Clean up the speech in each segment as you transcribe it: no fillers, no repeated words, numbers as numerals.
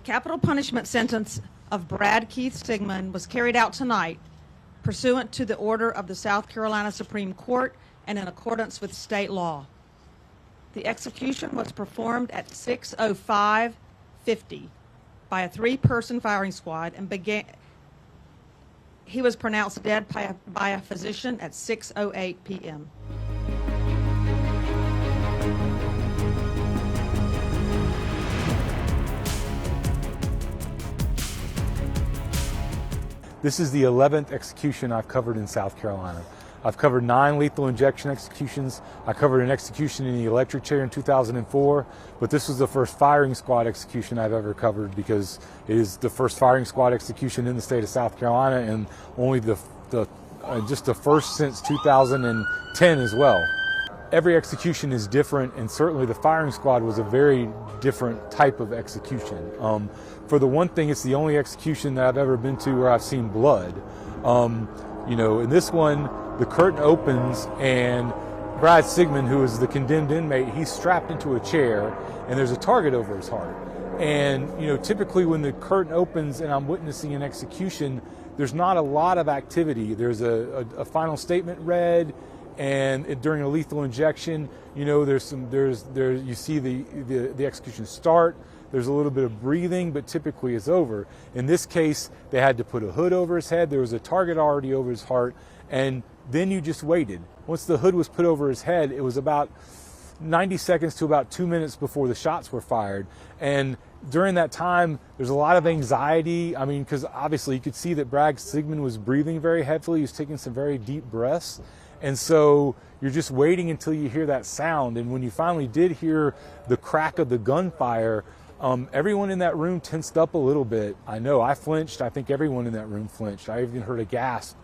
capital punishment sentence of Brad Keith Sigmon was carried out tonight pursuant to the order of the South Carolina Supreme Court and in accordance with state law. The execution was performed at 6:05:50 by a three-person firing squad and he was pronounced dead by a physician at 6:08 p.m. This is the 11th execution I've covered in South Carolina. I've covered 9 lethal injection executions. I covered an execution in the electric chair in 2004, but this was the first firing squad execution I've ever covered because it is the first firing squad execution in the state of South Carolina and only just the first since 2010 as well. Every execution is different, and certainly the firing squad was a very different type of execution. For the one thing, it's the only execution that I've ever been to where I've seen blood. You know, in this one, the curtain opens and Brad Sigmon, who is the condemned inmate, he's strapped into a chair and there's a target over his heart. And, you know, typically when the curtain opens and I'm witnessing an execution, there's not a lot of activity. There's a final statement read, and during a lethal injection, you know, you see the execution start. There's a little bit of breathing, but typically it's over. In this case, they had to put a hood over his head. There was a target already over his heart, and then you just waited. Once the hood was put over his head, it was about 90 seconds to about 2 minutes before the shots were fired. And during that time, there's a lot of anxiety. I mean, because obviously you could see that Brad Sigmon was breathing very heavily. He was taking some very deep breaths. And so you're just waiting until you hear that sound. And when you finally did hear the crack of the gunfire, everyone in that room tensed up a little bit. I know, I flinched. I think everyone in that room flinched. I even heard a gasp.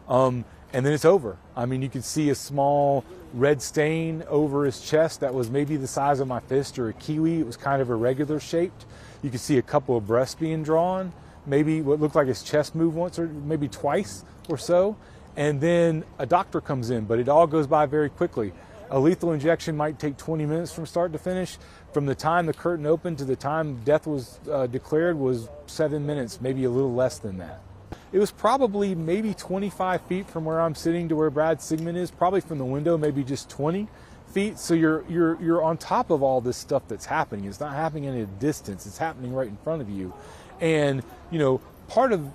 And then it's over. I mean, you could see a small red stain over his chest that was maybe the size of my fist or a kiwi. It was kind of irregular shaped. You could see a couple of breaths being drawn. Maybe what looked like his chest moved once or maybe twice or so. And then a doctor comes in, but it all goes by very quickly. A lethal injection might take 20 minutes from start to finish. From the time the curtain opened to the time death was declared was 7 minutes, maybe a little less than that. It was probably maybe 25 feet from where I'm sitting to where Brad Sigmon is, probably from the window, maybe just 20 feet. So you're on top of all this stuff that's happening. It's not happening at a distance. It's happening right in front of you. And, you know, part of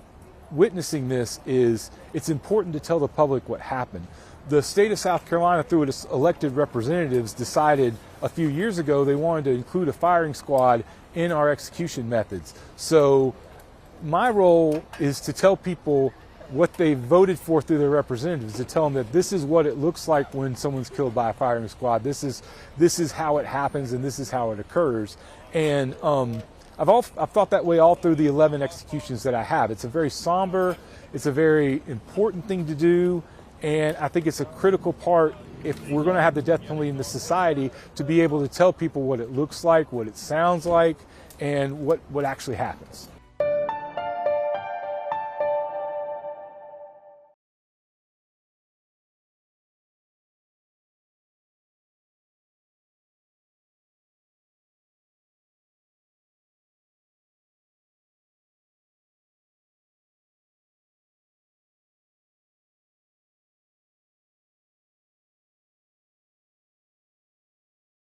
witnessing this is it's important to tell the public what happened. The state of South Carolina, through its elected representatives, decided a few years ago they wanted to include a firing squad in our execution methods. So my role is to tell people what they voted for through their representatives, to tell them that this is what it looks like when someone's killed by a firing squad. This is how it happens, and this is how it occurs. And I've thought that way all through the 11 executions that I have. It's a very somber, it's a very important thing to do, and I think it's a critical part if we're going to have the death penalty in the society to be able to tell people what it looks like, what it sounds like, and what actually happens.